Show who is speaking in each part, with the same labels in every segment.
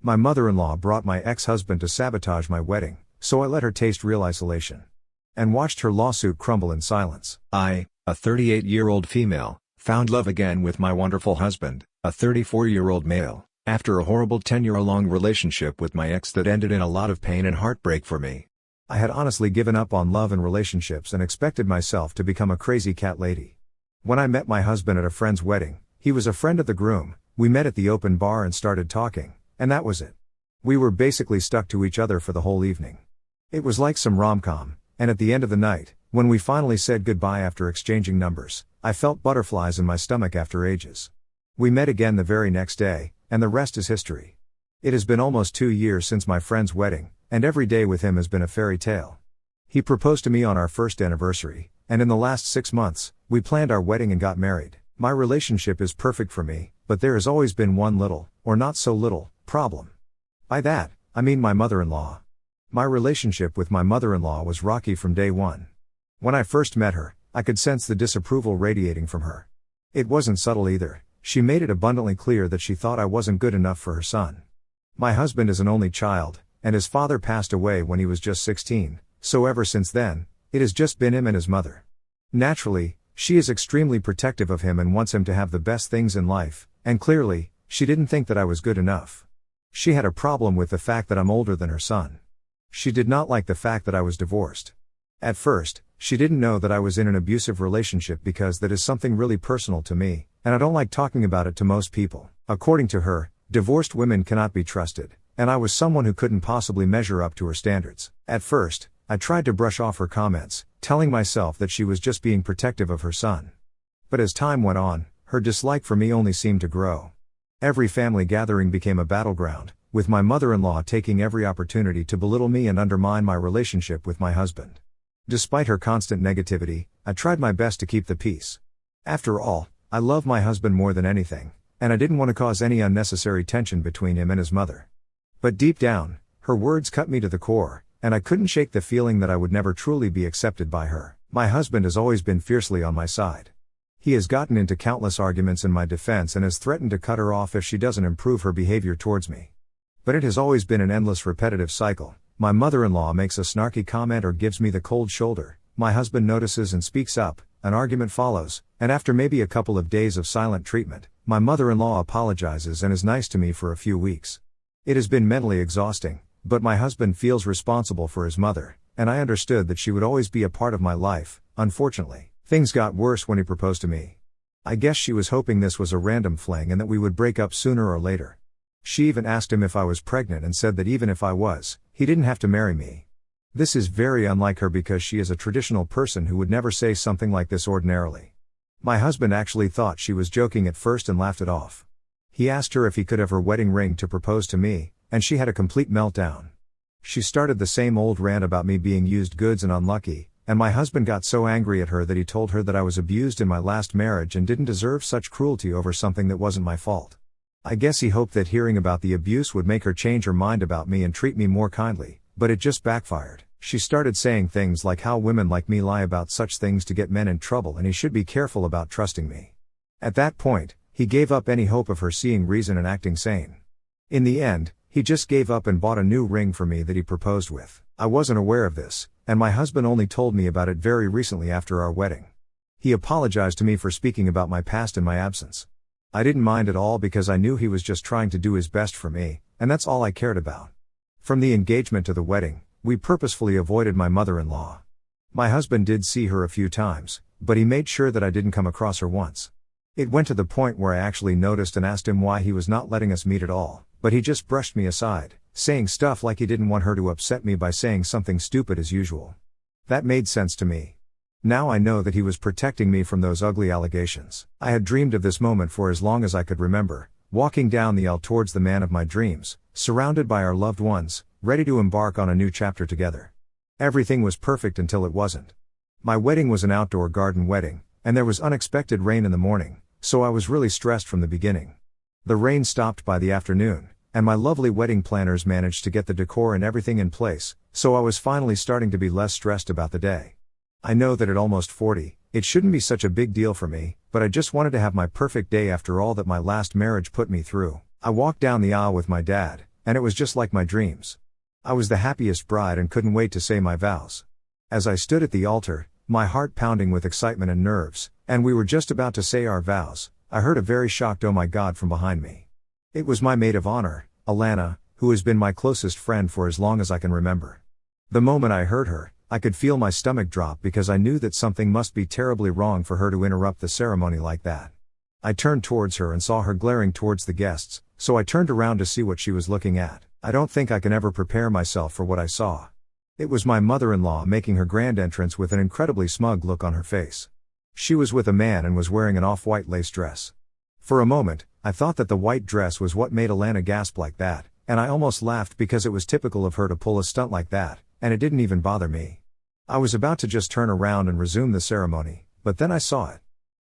Speaker 1: My mother-in-law brought my ex-husband to sabotage my wedding, so I let her taste real isolation. And watched her lawsuit crumble in silence.
Speaker 2: I, a 38-year-old female, found love again with my wonderful husband, a 34-year-old male, after a horrible 10-year-long relationship with my ex that ended in a lot of pain and heartbreak for me.
Speaker 1: I had honestly given up on love and relationships and expected myself to become a crazy cat lady. When I met my husband at a friend's wedding, he was a friend of the groom, we met at the open bar and started talking, and that was it. We were basically stuck to each other for the whole evening. It was like some rom-com, and at the end of the night, when we finally said goodbye after exchanging numbers, I felt butterflies in my stomach after ages. We met again the very next day, and the rest is history. It has been almost 2 years since my friend's wedding, and every day with him has been a fairy tale. He proposed to me on our first anniversary, and in the last 6 months, we planned our wedding and got married. My relationship is perfect for me, but there has always been one little, or not so little, problem. By that, I mean my mother-in-law. My relationship with my mother-in-law was rocky from day one. When I first met her, I could sense the disapproval radiating from her. It wasn't subtle either, she made it abundantly clear that she thought I wasn't good enough for her son. My husband is an only child, and his father passed away when he was just 16, so ever since then, it has just been him and his mother. Naturally, she is extremely protective of him and wants him to have the best things in life, and clearly, she didn't think that I was good enough. She had a problem with the fact that I'm older than her son. She did not like the fact that I was divorced. At first, she didn't know that I was in an abusive relationship because that is something really personal to me, and I don't like talking about it to most people. According to her, divorced women cannot be trusted, and I was someone who couldn't possibly measure up to her standards. At first, I tried to brush off her comments, telling myself that she was just being protective of her son. But as time went on, her dislike for me only seemed to grow. Every family gathering became a battleground, with my mother-in-law taking every opportunity to belittle me and undermine my relationship with my husband. Despite her constant negativity, I tried my best to keep the peace. After all, I love my husband more than anything, and I didn't want to cause any unnecessary tension between him and his mother. But deep down, her words cut me to the core, and I couldn't shake the feeling that I would never truly be accepted by her. My husband has always been fiercely on my side. He has gotten into countless arguments in my defense and has threatened to cut her off if she doesn't improve her behavior towards me. But it has always been an endless repetitive cycle. My mother-in-law makes a snarky comment or gives me the cold shoulder, my husband notices and speaks up, an argument follows, and after maybe a couple of days of silent treatment, my mother-in-law apologizes and is nice to me for a few weeks. It has been mentally exhausting, but my husband feels responsible for his mother, and I understood that she would always be a part of my life. Unfortunately, things got worse when he proposed to me. I guess she was hoping this was a random fling and that we would break up sooner or later. She even asked him if I was pregnant and said that even if I was, he didn't have to marry me. This is very unlike her because she is a traditional person who would never say something like this ordinarily. My husband actually thought she was joking at first and laughed it off. He asked her if he could have her wedding ring to propose to me, and she had a complete meltdown. She started the same old rant about me being used goods and unlucky, and my husband got so angry at her that he told her that I was abused in my last marriage and didn't deserve such cruelty over something that wasn't my fault. I guess he hoped that hearing about the abuse would make her change her mind about me and treat me more kindly, but it just backfired. She started saying things like how women like me lie about such things to get men in trouble and he should be careful about trusting me. At that point, he gave up any hope of her seeing reason and acting sane. In the end, he just gave up and bought a new ring for me that he proposed with. I wasn't aware of this, and my husband only told me about it very recently after our wedding. He apologized to me for speaking about my past in my absence. I didn't mind at all because I knew he was just trying to do his best for me, and that's all I cared about. From the engagement to the wedding, we purposefully avoided my mother-in-law. My husband did see her a few times, but he made sure that I didn't come across her once. It went to the point where I actually noticed and asked him why he was not letting us meet at all, but he just brushed me aside, saying stuff like he didn't want her to upset me by saying something stupid as usual. That made sense to me. Now I know that he was protecting me from those ugly allegations. I had dreamed of this moment for as long as I could remember, walking down the aisle towards the man of my dreams, surrounded by our loved ones, ready to embark on a new chapter together. Everything was perfect until it wasn't. My wedding was an outdoor garden wedding, and there was unexpected rain in the morning, so I was really stressed from the beginning. The rain stopped by the afternoon, and my lovely wedding planners managed to get the decor and everything in place, so I was finally starting to be less stressed about the day. I know that at almost 40, it shouldn't be such a big deal for me, but I just wanted to have my perfect day after all that my last marriage put me through. I walked down the aisle with my dad, and it was just like my dreams. I was the happiest bride and couldn't wait to say my vows. As I stood at the altar, my heart pounding with excitement and nerves, and we were just about to say our vows, I heard a very shocked "oh my God" from behind me. It was my maid of honor, Alana, who has been my closest friend for as long as I can remember. The moment I heard her, I could feel my stomach drop because I knew that something must be terribly wrong for her to interrupt the ceremony like that. I turned towards her and saw her glaring towards the guests, so I turned around to see what she was looking at. I don't think I can ever prepare myself for what I saw. It was my mother-in-law making her grand entrance with an incredibly smug look on her face. She was with a man and was wearing an off-white lace dress. For a moment, I thought that the white dress was what made Alana gasp like that, and I almost laughed because it was typical of her to pull a stunt like that, and it didn't even bother me. I was about to just turn around and resume the ceremony, but then I saw it.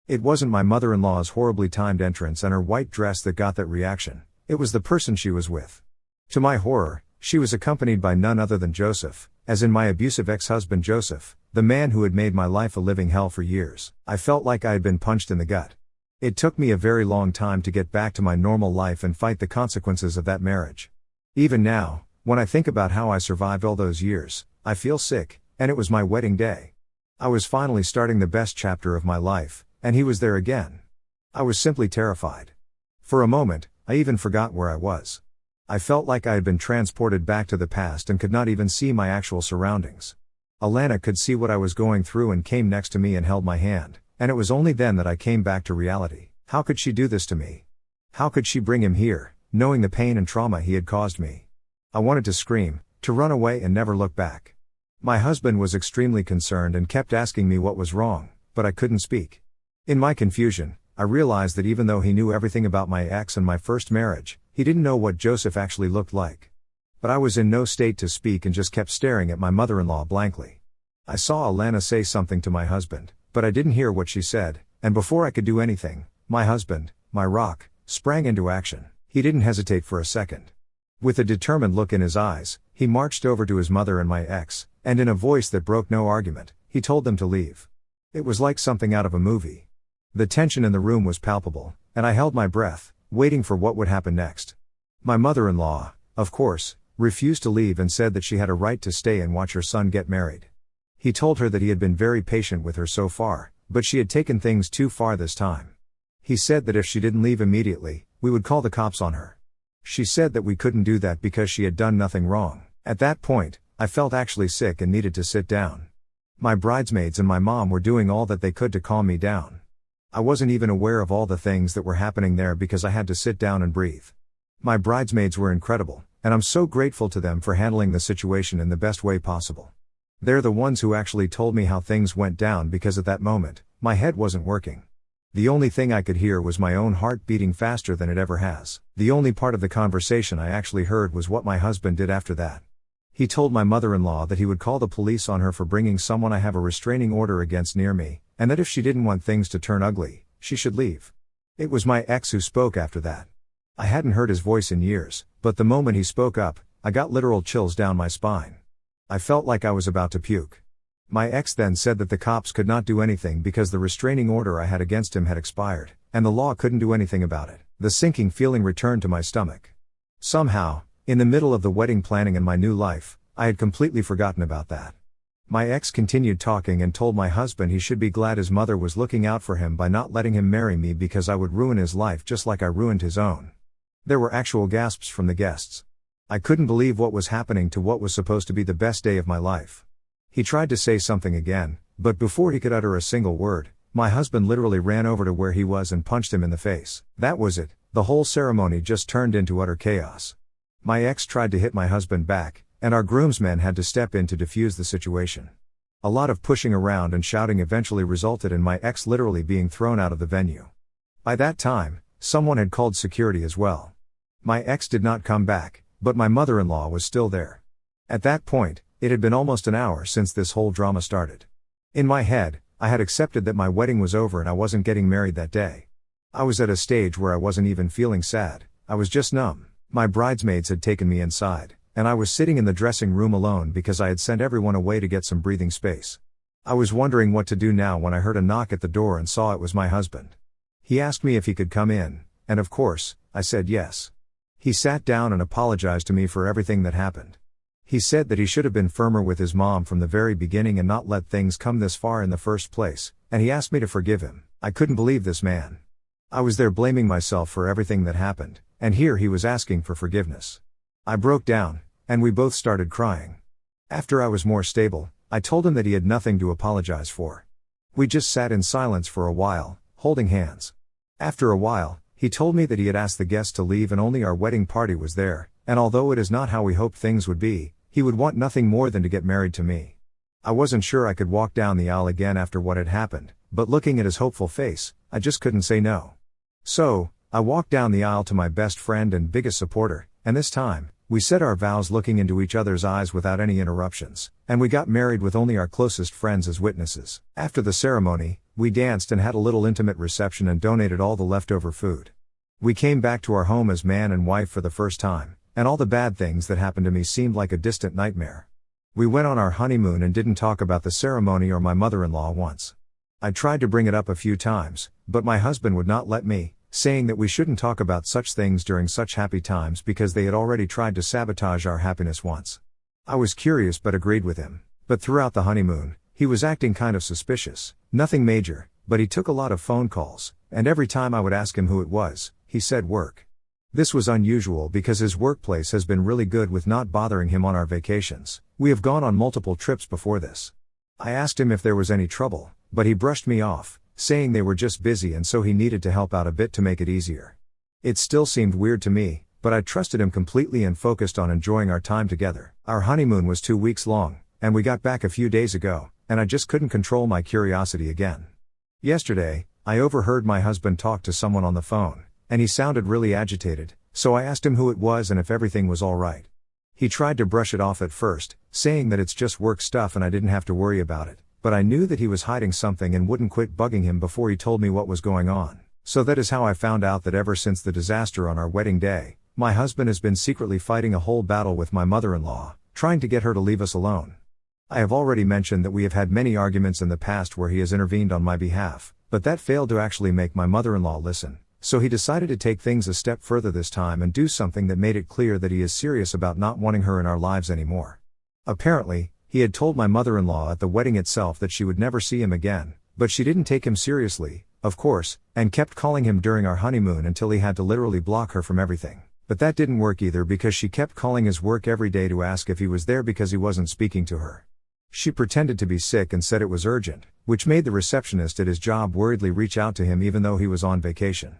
Speaker 1: It wasn't my mother-in-law's horribly timed entrance and her white dress that got that reaction, it was the person she was with. To my horror, she was accompanied by none other than Joseph, as in my abusive ex-husband Joseph, the man who had made my life a living hell for years. I felt like I had been punched in the gut. It took me a very long time to get back to my normal life and fight the consequences of that marriage. Even now, when I think about how I survived all those years, I feel sick, and it was my wedding day. I was finally starting the best chapter of my life, and he was there again. I was simply terrified. For a moment, I even forgot where I was. I felt like I had been transported back to the past and could not even see my actual surroundings. Alana could see what I was going through and came next to me and held my hand, and it was only then that I came back to reality. How could she do this to me? How could she bring him here, knowing the pain and trauma he had caused me? I wanted to scream, to run away and never look back. My husband was extremely concerned and kept asking me what was wrong, but I couldn't speak. In my confusion, I realized that even though he knew everything about my ex and my first marriage, he didn't know what Joseph actually looked like. But I was in no state to speak and just kept staring at my mother-in-law blankly. I saw Alana say something to my husband, but I didn't hear what she said, and before I could do anything, my husband, my rock, sprang into action. He didn't hesitate for a second. With a determined look in his eyes, he marched over to his mother and my ex, and in a voice that broke no argument, he told them to leave. It was like something out of a movie. The tension in the room was palpable, and I held my breath, waiting for what would happen next. My mother-in-law, of course, refused to leave and said that she had a right to stay and watch her son get married. He told her that he had been very patient with her so far, but she had taken things too far this time. He said that if she didn't leave immediately, we would call the cops on her. She said that we couldn't do that because she had done nothing wrong. At that point, I felt actually sick and needed to sit down. My bridesmaids and my mom were doing all that they could to calm me down. I wasn't even aware of all the things that were happening there because I had to sit down and breathe. My bridesmaids were incredible, and I'm so grateful to them for handling the situation in the best way possible. They're the ones who actually told me how things went down because at that moment, my head wasn't working. The only thing I could hear was my own heart beating faster than it ever has. The only part of the conversation I actually heard was what my husband did after that. He told my mother-in-law that he would call the police on her for bringing someone I have a restraining order against near me, and that if she didn't want things to turn ugly, she should leave. It was my ex who spoke after that. I hadn't heard his voice in years, but the moment he spoke up, I got literal chills down my spine. I felt like I was about to puke. My ex then said that the cops could not do anything because the restraining order I had against him had expired, and the law couldn't do anything about it. The sinking feeling returned to my stomach. Somehow, in the middle of the wedding planning and my new life, I had completely forgotten about that. My ex continued talking and told my husband he should be glad his mother was looking out for him by not letting him marry me because I would ruin his life just like I ruined his own. There were actual gasps from the guests. I couldn't believe what was happening to what was supposed to be the best day of my life. He tried to say something again, but before he could utter a single word, my husband literally ran over to where he was and punched him in the face. That was it, the whole ceremony just turned into utter chaos. My ex tried to hit my husband back, and our groomsmen had to step in to defuse the situation. A lot of pushing around and shouting eventually resulted in my ex literally being thrown out of the venue. By that time, someone had called security as well. My ex did not come back, but my mother-in-law was still there. At that point, it had been almost an hour since this whole drama started. In my head, I had accepted that my wedding was over and I wasn't getting married that day. I was at a stage where I wasn't even feeling sad, I was just numb. My bridesmaids had taken me inside, and I was sitting in the dressing room alone because I had sent everyone away to get some breathing space. I was wondering what to do now when I heard a knock at the door and saw it was my husband. He asked me if he could come in, and of course, I said yes. He sat down and apologized to me for everything that happened. He said that he should have been firmer with his mom from the very beginning and not let things come this far in the first place, and he asked me to forgive him. I couldn't believe this man. I was there blaming myself for everything that happened, and here he was asking for forgiveness. I broke down, and we both started crying. After I was more stable, I told him that he had nothing to apologize for. We just sat in silence for a while, holding hands. After a while, he told me that he had asked the guests to leave and only our wedding party was there, and although it is not how we hoped things would be, he would want nothing more than to get married to me. I wasn't sure I could walk down the aisle again after what had happened, but looking at his hopeful face, I just couldn't say no. So, I walked down the aisle to my best friend and biggest supporter, and this time, we said our vows looking into each other's eyes without any interruptions, and we got married with only our closest friends as witnesses. After the ceremony, we danced and had a little intimate reception and donated all the leftover food. We came back to our home as man and wife for the first time, and all the bad things that happened to me seemed like a distant nightmare. We went on our honeymoon and didn't talk about the ceremony or my mother-in-law once. I tried to bring it up a few times, but my husband would not let me, saying that we shouldn't talk about such things during such happy times because they had already tried to sabotage our happiness once. I was curious but agreed with him. But throughout the honeymoon, he was acting kind of suspicious, nothing major, but he took a lot of phone calls, and every time I would ask him who it was, he said work. This was unusual because his workplace has been really good with not bothering him on our vacations. We have gone on multiple trips before this. I asked him if there was any trouble, but he brushed me off, saying they were just busy and so he needed to help out a bit to make it easier. It still seemed weird to me, but I trusted him completely and focused on enjoying our time together. Our honeymoon was 2 weeks long, and we got back a few days ago, and I just couldn't control my curiosity again. Yesterday, I overheard my husband talk to someone on the phone, and he sounded really agitated, so I asked him who it was and if everything was all right. He tried to brush it off at first, saying that it's just work stuff and I didn't have to worry about it. But I knew that he was hiding something and wouldn't quit bugging him before he told me what was going on. So that is how I found out that ever since the disaster on our wedding day, my husband has been secretly fighting a whole battle with my mother-in-law, trying to get her to leave us alone. I have already mentioned that we have had many arguments in the past where he has intervened on my behalf, but that failed to actually make my mother-in-law listen. So he decided to take things a step further this time and do something that made it clear that he is serious about not wanting her in our lives anymore. Apparently, he had told my mother-in-law at the wedding itself that she would never see him again, but she didn't take him seriously, of course, and kept calling him during our honeymoon until he had to literally block her from everything. But that didn't work either because she kept calling his work every day to ask if he was there because he wasn't speaking to her. She pretended to be sick and said it was urgent, which made the receptionist at his job worriedly reach out to him even though he was on vacation.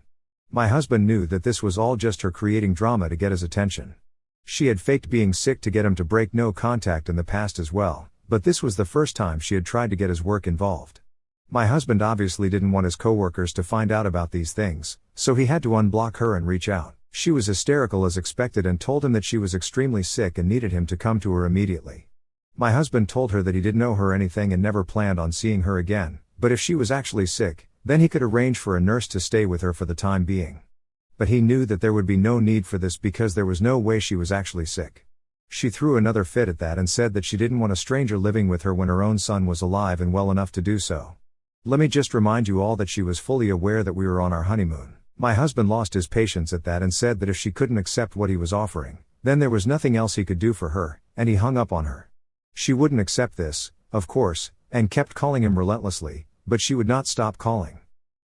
Speaker 1: My husband knew that this was all just her creating drama to get his attention. She had faked being sick to get him to break no contact in the past as well, but this was the first time she had tried to get his work involved. My husband obviously didn't want his coworkers to find out about these things, so he had to unblock her and reach out. She was hysterical as expected and told him that she was extremely sick and needed him to come to her immediately. My husband told her that he didn't owe her anything and never planned on seeing her again, but if she was actually sick, then he could arrange for a nurse to stay with her for the time being. But he knew that there would be no need for this because there was no way she was actually sick. She threw another fit at that and said that she didn't want a stranger living with her when her own son was alive and well enough to do so. Let me just remind you all that she was fully aware that we were on our honeymoon. My husband lost his patience at that and said that if she couldn't accept what he was offering, then there was nothing else he could do for her, and he hung up on her. She wouldn't accept this, of course, and kept calling him relentlessly, but she would not stop calling.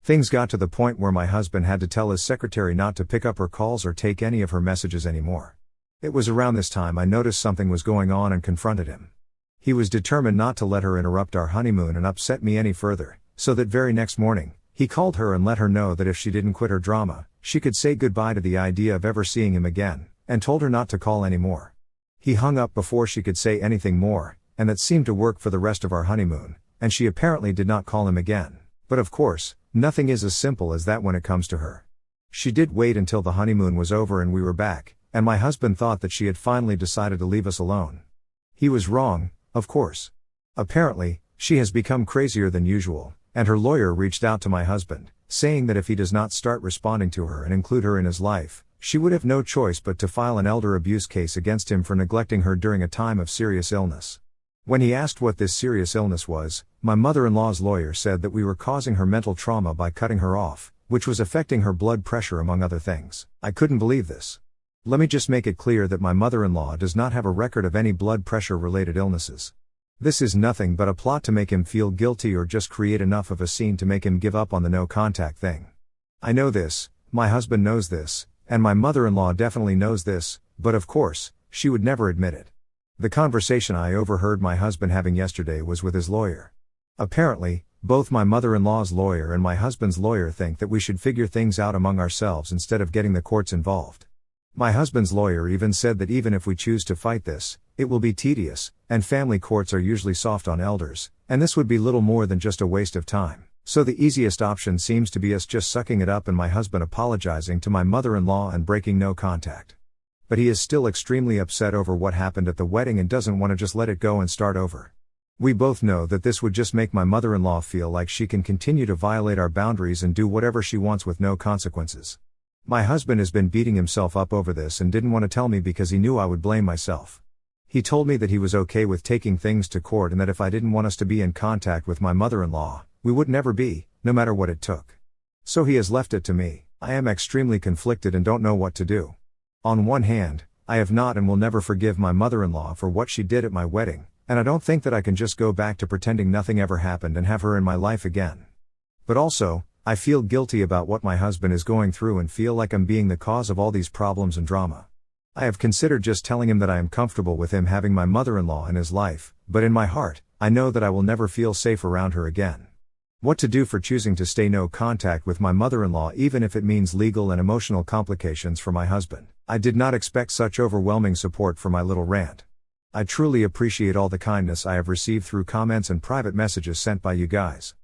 Speaker 1: Things got to the point where my husband had to tell his secretary not to pick up her calls or take any of her messages anymore. It was around this time I noticed something was going on and confronted him. He was determined not to let her interrupt our honeymoon and upset me any further, so that very next morning, he called her and let her know that if she didn't quit her drama, she could say goodbye to the idea of ever seeing him again, and told her not to call anymore. He hung up before she could say anything more, and that seemed to work for the rest of our honeymoon, and she apparently did not call him again. But of course, nothing is as simple as that when it comes to her. She did wait until the honeymoon was over and we were back, and my husband thought that she had finally decided to leave us alone. He was wrong, of course. Apparently, she has become crazier than usual, and her lawyer reached out to my husband, saying that if he does not start responding to her and include her in his life, she would have no choice but to file an elder abuse case against him for neglecting her during a time of serious illness. When he asked what this serious illness was, my mother-in-law's lawyer said that we were causing her mental trauma by cutting her off, which was affecting her blood pressure among other things. I couldn't believe this. Let me just make it clear that my mother-in-law does not have a record of any blood pressure-related illnesses. This is nothing but a plot to make him feel guilty or just create enough of a scene to make him give up on the no contact thing. I know this, my husband knows this, and my mother-in-law definitely knows this, but of course, she would never admit it. The conversation I overheard my husband having yesterday was with his lawyer. Apparently, both my mother-in-law's lawyer and my husband's lawyer think that we should figure things out among ourselves instead of getting the courts involved. My husband's lawyer even said that even if we choose to fight this, it will be tedious, and family courts are usually soft on elders, and this would be little more than just a waste of time. So the easiest option seems to be us just sucking it up and my husband apologizing to my mother-in-law and breaking no contact. But he is still extremely upset over what happened at the wedding and doesn't want to just let it go and start over. We both know that this would just make my mother-in-law feel like she can continue to violate our boundaries and do whatever she wants with no consequences. My husband has been beating himself up over this and didn't want to tell me because he knew I would blame myself. He told me that he was okay with taking things to court and that if I didn't want us to be in contact with my mother-in-law, we would never be, no matter what it took. So he has left it to me. I am extremely conflicted and don't know what to do. On one hand, I have not and will never forgive my mother-in-law for what she did at my wedding, and I don't think that I can just go back to pretending nothing ever happened and have her in my life again. But also, I feel guilty about what my husband is going through and feel like I'm being the cause of all these problems and drama. I have considered just telling him that I am comfortable with him having my mother-in-law in his life, but in my heart, I know that I will never feel safe around her again. What to do for choosing to stay no contact with my mother-in-law even if it means legal and emotional complications for my husband. I did not expect such overwhelming support for my little rant. I truly appreciate all the kindness I have received through comments and private messages sent by you guys.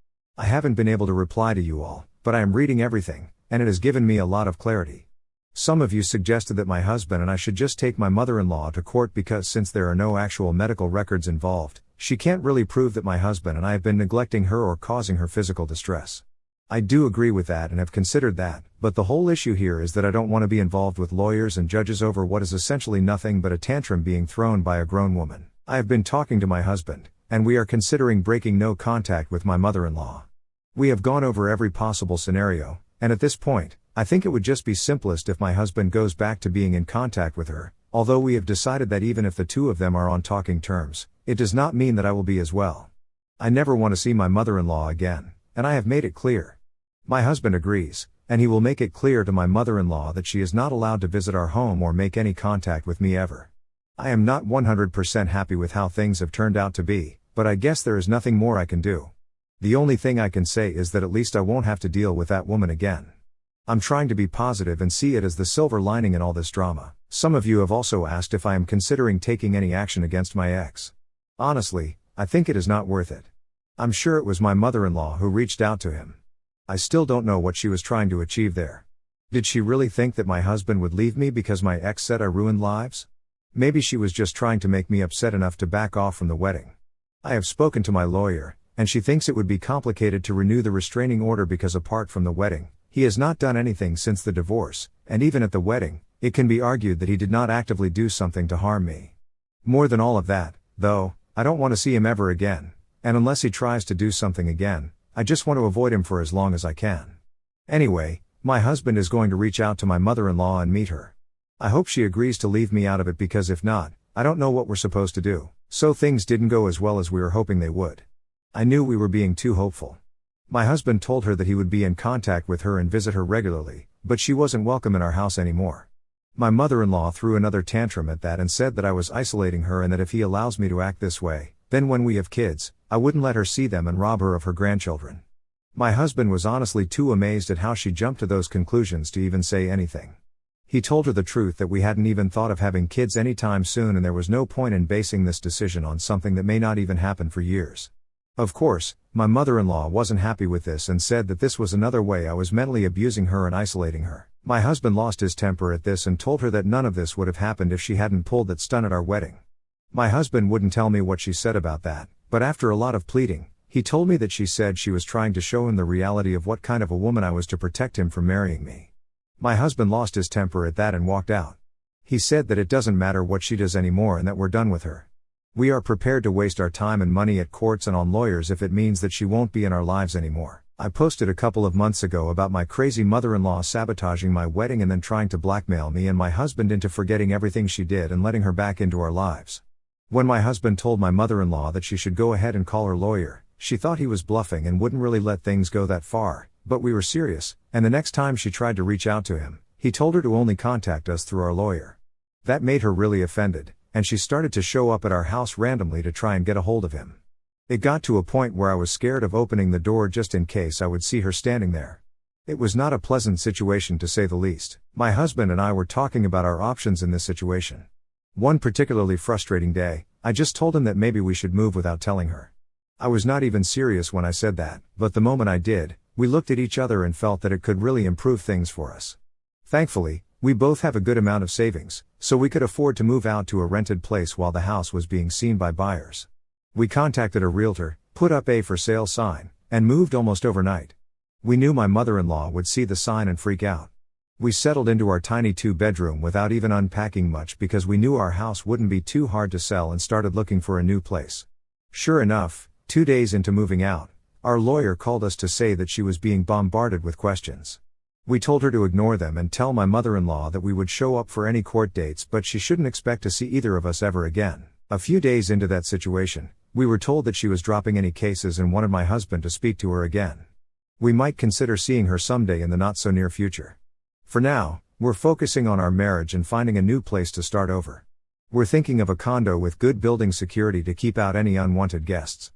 Speaker 1: I haven't been able to reply to you all, but I am reading everything, and it has given me a lot of clarity. Some of you suggested that my husband and I should just take my mother-in-law to court because since there are no actual medical records involved, she can't really prove that my husband and I have been neglecting her or causing her physical distress. I do agree with that and have considered that, but the whole issue here is that I don't want to be involved with lawyers and judges over what is essentially nothing but a tantrum being thrown by a grown woman. I have been talking to my husband, and we are considering breaking no contact with my mother-in-law. We have gone over every possible scenario, and at this point, I think it would just be simplest if my husband goes back to being in contact with her, although we have decided that even if the two of them are on talking terms, it does not mean that I will be as well. I never want to see my mother-in-law again, and I have made it clear. My husband agrees, and he will make it clear to my mother-in-law that she is not allowed to visit our home or make any contact with me ever. I am not 100% happy with how things have turned out to be, but I guess there is nothing more I can do. The only thing I can say is that at least I won't have to deal with that woman again. I'm trying to be positive and see it as the silver lining in all this drama. Some of you have also asked if I am considering taking any action against my ex. Honestly, I think it is not worth it. I'm sure it was my mother-in-law who reached out to him. I still don't know what she was trying to achieve there. Did she really think that my husband would leave me because my ex said I ruined lives? Maybe she was just trying to make me upset enough to back off from the wedding. I have spoken to my lawyer, and she thinks it would be complicated to renew the restraining order because apart from the wedding, he has not done anything since the divorce, and even at the wedding, it can be argued that he did not actively do something to harm me. More than all of that, though, I don't want to see him ever again, and unless he tries to do something again, I just want to avoid him for as long as I can. Anyway, my husband is going to reach out to my mother-in-law and meet her. I hope she agrees to leave me out of it because if not, I don't know what we're supposed to do. So things didn't go as well as we were hoping they would. I knew we were being too hopeful. My husband told her that he would be in contact with her and visit her regularly, but she wasn't welcome in our house anymore. My mother-in-law threw another tantrum at that and said that I was isolating her and that if he allows me to act this way, then when we have kids, I wouldn't let her see them and rob her of her grandchildren. My husband was honestly too amazed at how she jumped to those conclusions to even say anything. He told her the truth that we hadn't even thought of having kids anytime soon and there was no point in basing this decision on something that may not even happen for years. Of course, my mother-in-law wasn't happy with this and said that this was another way I was mentally abusing her and isolating her. My husband lost his temper at this and told her that none of this would have happened if she hadn't pulled that stunt at our wedding. My husband wouldn't tell me what she said about that, but after a lot of pleading, he told me that she said she was trying to show him the reality of what kind of a woman I was to protect him from marrying me. My husband lost his temper at that and walked out. He said that it doesn't matter what she does anymore and that we're done with her. We are prepared to waste our time and money at courts and on lawyers if it means that she won't be in our lives anymore. I posted a couple of months ago about my crazy mother-in-law sabotaging my wedding and then trying to blackmail me and my husband into forgetting everything she did and letting her back into our lives. When my husband told my mother-in-law that she should go ahead and call her lawyer, she thought he was bluffing and wouldn't really let things go that far, but we were serious, and the next time she tried to reach out to him, he told her to only contact us through our lawyer. That made her really offended, and she started to show up at our house randomly to try and get a hold of him. It got to a point where I was scared of opening the door just in case I would see her standing there. It was not a pleasant situation to say the least. My husband and I were talking about our options in this situation. One particularly frustrating day, I just told him that maybe we should move without telling her. I was not even serious when I said that, but the moment I did, we looked at each other and felt that it could really improve things for us. Thankfully, we both have a good amount of savings, so we could afford to move out to a rented place while the house was being seen by buyers. We contacted a realtor, put up a for sale sign, and moved almost overnight. We knew my mother-in-law would see the sign and freak out. We settled into our tiny 2-bedroom without even unpacking much because we knew our house wouldn't be too hard to sell and started looking for a new place. Sure enough, 2 days into moving out, our lawyer called us to say that she was being bombarded with questions. We told her to ignore them and tell my mother-in-law that we would show up for any court dates but she shouldn't expect to see either of us ever again. A few days into that situation, we were told that she was dropping any cases and wanted my husband to speak to her again. We might consider seeing her someday in the not-so-near future. For now, we're focusing on our marriage and finding a new place to start over. We're thinking of a condo with good building security to keep out any unwanted guests.